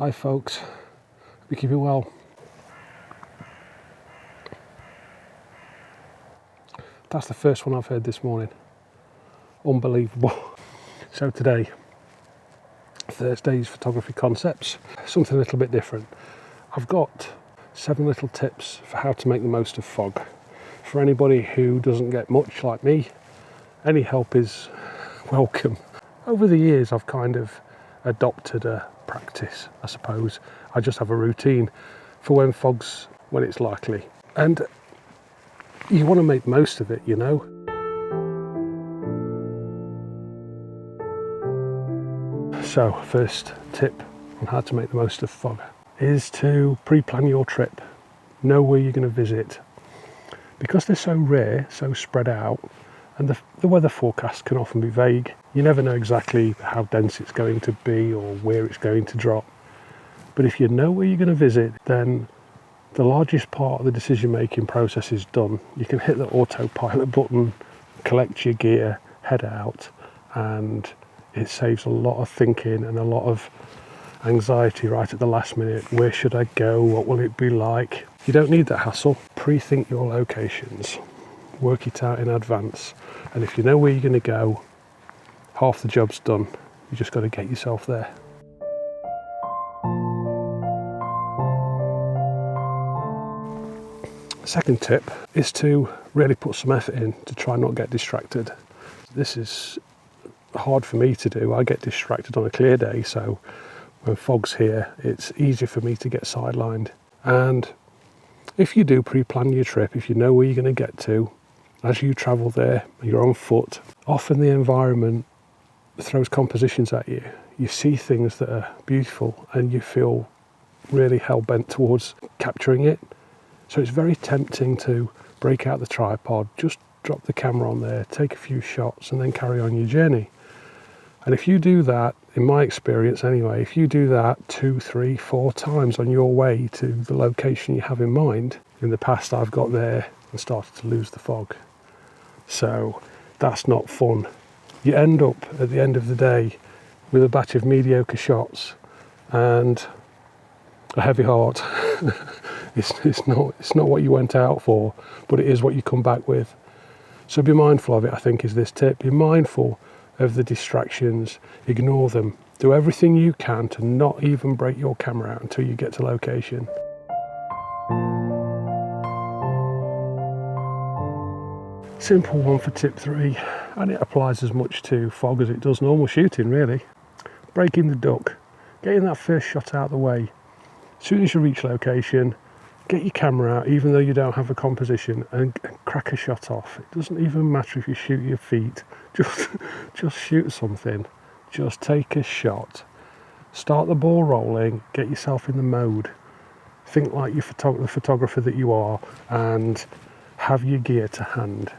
Hi folks, hope you're keeping well. That's the first one I've heard this morning. Unbelievable. So today, Thursday's photography concepts, something a little bit different. I've got 7 little tips for how to make the most of fog. For anybody who doesn't get much like me, any help is welcome. Over the years I've kind of adopted a practice, I suppose. I just have a routine for when it's likely. And you want to make the most of it, you know. So, first tip on how to make the most of fog is to pre-plan your trip. Know where you're going to visit. Because they're so rare, so spread out, and the weather forecast can often be vague. You never know exactly how dense it's going to be or where it's going to drop. But if you know where you're going to visit, then the largest part of the decision-making process is done. You can hit the autopilot button, collect your gear, head out, and it saves a lot of thinking and a lot of anxiety right at the last minute. Where should I go? What will it be like? You don't need that hassle. Pre-think your locations. Work it out in advance. And if you know where you're going to go, half the job's done. You just got to get yourself there. Second tip is to really put some effort in to try not get distracted. This is hard for me to do. I get distracted on a clear day, so when fog's here, it's easier for me to get sidelined. And if you do pre-plan your trip, if you know where you're going to get to, as you travel there, you're on foot, often the environment throws compositions at you. You see things that are beautiful and you feel really hell-bent towards capturing it. So it's very tempting to break out the tripod, just drop the camera on there, take a few shots and then carry on your journey. And if you do that, in my experience anyway, if you do that 2, 3, 4 times on your way to the location you have in mind, in the past I've got there and started to lose the fog. So that's not fun. You end up at the end of the day with a batch of mediocre shots and a heavy heart. It's not what you went out for, but it is what you come back with. So be mindful of it, I think, is this tip. Be mindful of the distractions, ignore them. Do everything you can to not even break your camera out until you get to location. Simple one for tip 3, and it applies as much to fog as it does normal shooting, really. Breaking the duck, getting that first shot out of the way. As soon as you reach location, get your camera out, even though you don't have a composition, and crack a shot off. It doesn't even matter if you shoot your feet, just shoot something. Just take a shot. Start the ball rolling, get yourself in the mode. Think like the photographer that you are, and have your gear to hand.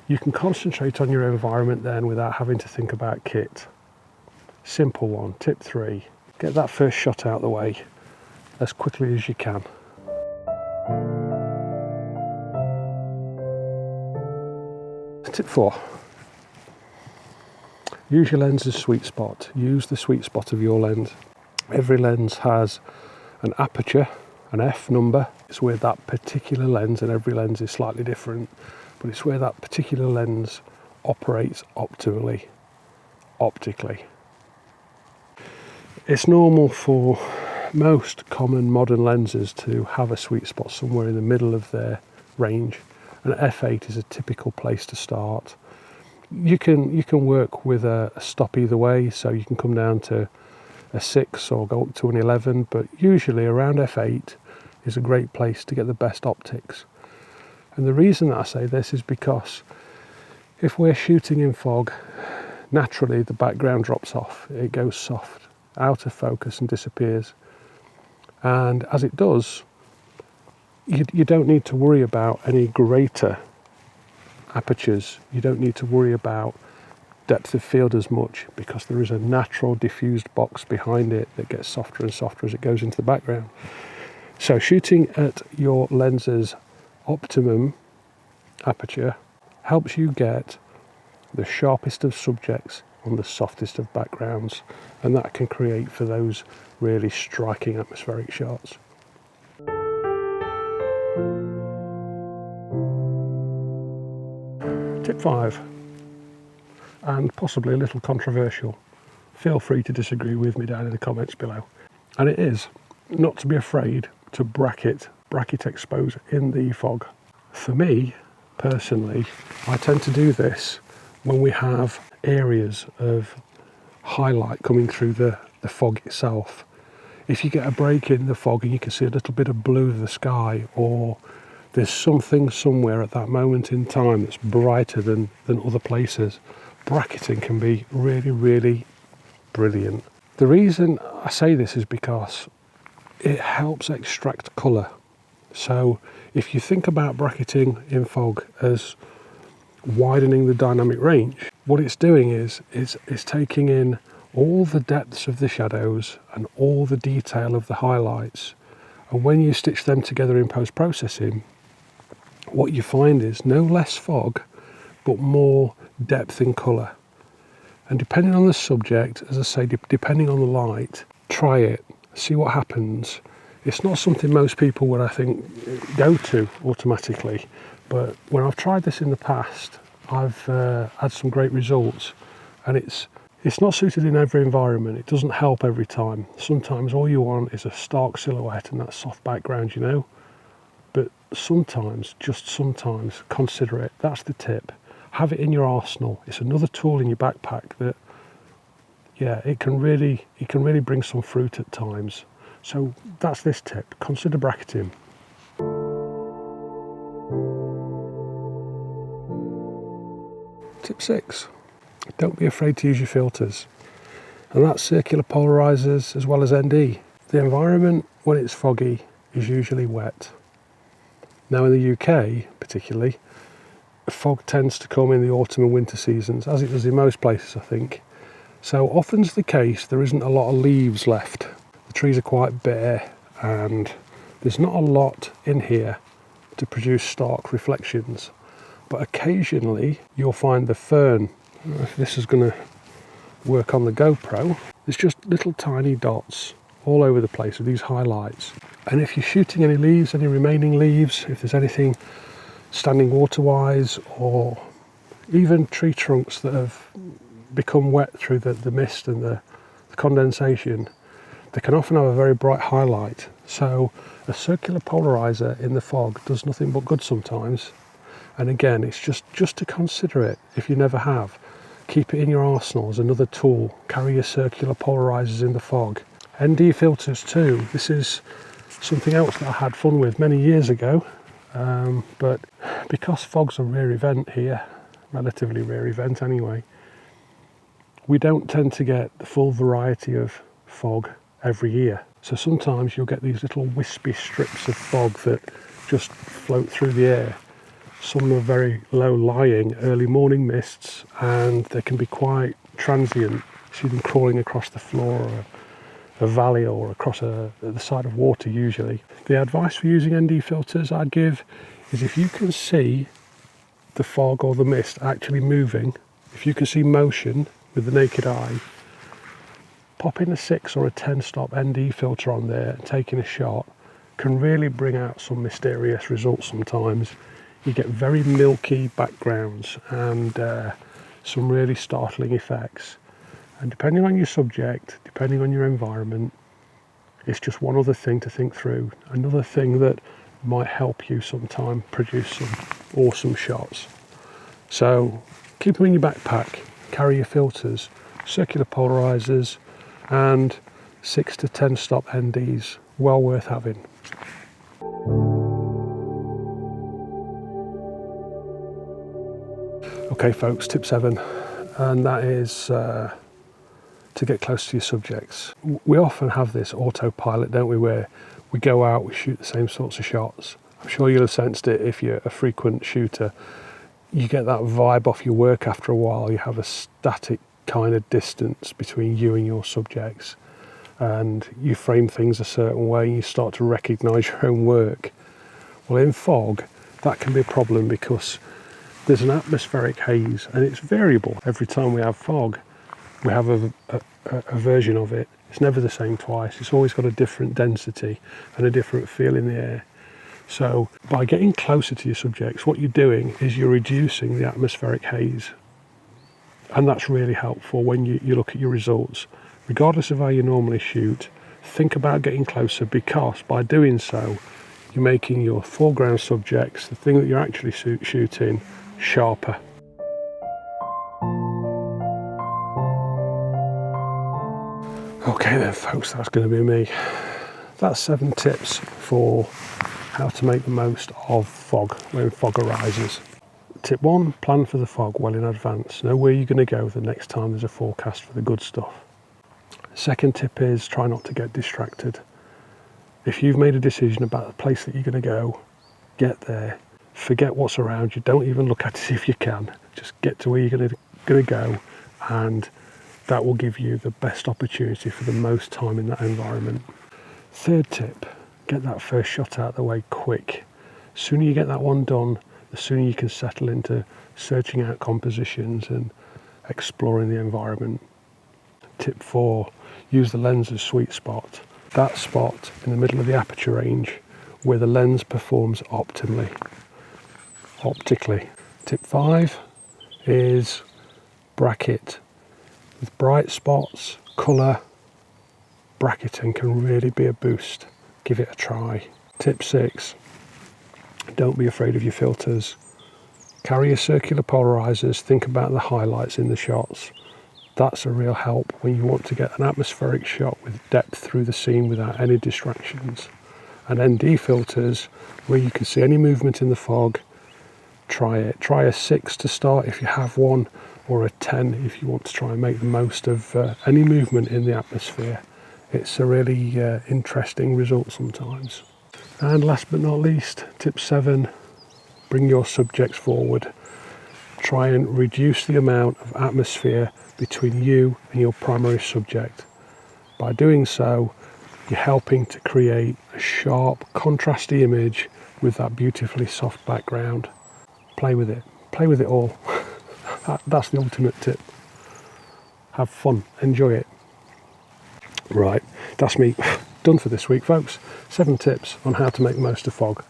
You can concentrate on your environment then without having to think about kit. Simple one, tip 3. Get that first shot out of the way as quickly as you can. Tip 4. Use your lens's sweet spot. Use the sweet spot of your lens. Every lens has an aperture, an F number. It's where that particular lens, and every lens is slightly different, but it's where that particular lens operates optimally, optically. It's normal for most common modern lenses to have a sweet spot somewhere in the middle of their range. An f8 is a typical place to start. You can work with a stop either way, so you can come down to a 6 or go up to an 11, but usually around f8 is a great place to get the best optics. And the reason that I say this is because if we're shooting in fog, naturally the background drops off, it goes soft, out of focus and disappears. And as it does, you don't need to worry about any greater apertures. You don't need to worry about depth of field as much, because there is a natural diffused box behind it that gets softer and softer as it goes into the background. So shooting at your lens's optimum aperture helps you get the sharpest of subjects on the softest of backgrounds, and that can create for those really striking atmospheric shots. Tip 5, and possibly a little controversial. Feel free to disagree with me down in the comments below. And it is not to be afraid to bracket exposure in the fog. For me, personally, I tend to do this when we have areas of highlight coming through the fog itself. If you get a break in the fog and you can see a little bit of blue of the sky, or there's something somewhere at that moment in time that's brighter than other places, bracketing can be really, really brilliant. The reason I say this is because it helps extract colour. So if you think about bracketing in fog as widening the dynamic range, what it's doing is it's taking in all the depths of the shadows and all the detail of the highlights, and when you stitch them together in post-processing, what you find is no less fog but more depth in colour. And depending on the subject, as I say, depending on the light, try it, see what happens. It's not something most people would, I think, go to automatically, but when I've tried this in the past, I've had some great results. And it's not suited in every environment. It doesn't help every time. Sometimes all you want is a stark silhouette and that soft background, you know. But sometimes, just sometimes, consider it. That's the tip. Have it in your arsenal. It's another tool in your backpack that, yeah, it can really bring some fruit at times. So that's this tip. Consider bracketing. Tip 6. Don't be afraid to use your filters. And that's circular polarizers as well as ND. The environment when it's foggy is usually wet. Now in the UK particularly, fog tends to come in the autumn and winter seasons, as it does in most places, I think. So often's the case, there isn't a lot of leaves left. The trees are quite bare and there's not a lot in here to produce stark reflections. But occasionally you'll find the fern. I don't know if this is going to work on the GoPro. There's just little tiny dots all over the place with these highlights. And if you're shooting any leaves, any remaining leaves, if there's anything standing waterwise, or even tree trunks that have become wet through the mist and the condensation, they can often have a very bright highlight. So a circular polarizer in the fog does nothing but good sometimes. And again, it's just to consider it if you never have. Keep it in your arsenal as another tool. Carry your circular polarizers in the fog. ND filters too. This is something else that I had fun with many years ago. But because fog's a rare event here, relatively rare event anyway, we don't tend to get the full variety of fog every year. So sometimes you'll get these little wispy strips of fog that just float through the air. Some are very low lying early morning mists, and they can be quite transient. You see them crawling across the floor or a valley or across the side of water usually. The advice for using ND filters I'd give is if you can see the fog or the mist actually moving, if you can see motion with the naked eye, popping a 6 or a 10 stop ND filter on there and taking a shot can really bring out some mysterious results sometimes. You get very milky backgrounds and some really startling effects. And depending on your subject, depending on your environment, it's just one other thing to think through. Another thing that might help you sometime produce some awesome shots. So keep them in your backpack, carry your filters, circular polarizers, and 6 to 10 stop NDs. Well worth having. Okay folks, tip 7, and that is to get close to your subjects. We often have this autopilot, don't we, where we go out, we shoot the same sorts of shots. I'm sure you'll have sensed it if you're a frequent shooter. You get that vibe off your work after a while. You have a static kind of distance between you and your subjects, and you frame things a certain way and you start to recognise your own work. Well, in fog, that can be a problem because there's an atmospheric haze and it's variable every time we have fog. we have a version of it. It's never the same twice. It's always got a different density and a different feel in the air. So by getting closer to your subjects, what you're doing is you're reducing the atmospheric haze. And that's really helpful when you look at your results. Regardless of how you normally shoot, think about getting closer, because by doing so, you're making your foreground subjects, the thing that you're actually shooting, sharper. Okay then folks, that's going to be me. That's 7 tips for how to make the most of fog when fog arises. Tip 1, plan for the fog well in advance. Know where you're going to go the next time there's a forecast for the good stuff. Second tip is try not to get distracted. If you've made a decision about the place that you're going to go, get there. Forget what's around you. Don't even look at it if you can. Just get to where you're going to go, and that will give you the best opportunity for the most time in that environment. Third tip, get that first shot out of the way quick. The sooner you get that one done, the sooner you can settle into searching out compositions and exploring the environment. Tip 4, use the lens's sweet spot. That spot in the middle of the aperture range where the lens performs optically. Tip 5 is bracket. With bright spots, colour, bracketing can really be a boost. Give it a try. Tip 6, don't be afraid of your filters. Carry your circular polarizers, think about the highlights in the shots. That's a real help when you want to get an atmospheric shot with depth through the scene without any distractions. And ND filters, where you can see any movement in the fog, try it. Try a 6 to start if you have one, or a 10 if you want to try and make the most of any movement in the atmosphere. It's a really interesting result sometimes. And last but not least, tip 7, bring your subjects forward. Try and reduce the amount of atmosphere between you and your primary subject. By doing so, you're helping to create a sharp, contrasty image with that beautifully soft background. Play with it all. That's the ultimate tip. Have fun, enjoy it. Right, that's me done for this week, folks. 7 tips on how to make the most of fog.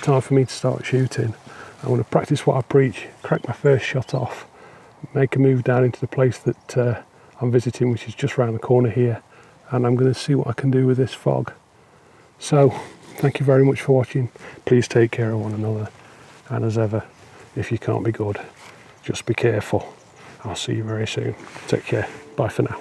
Time for me to start shooting. I want to practice what I preach, crack my first shot off, make a move down into the place that I'm visiting, which is just around the corner here, and I'm going to see what I can do with this fog. So, thank you very much for watching. Please take care of one another, and as ever, if you can't be good, just be careful. I'll see you very soon. Take care. Bye for now.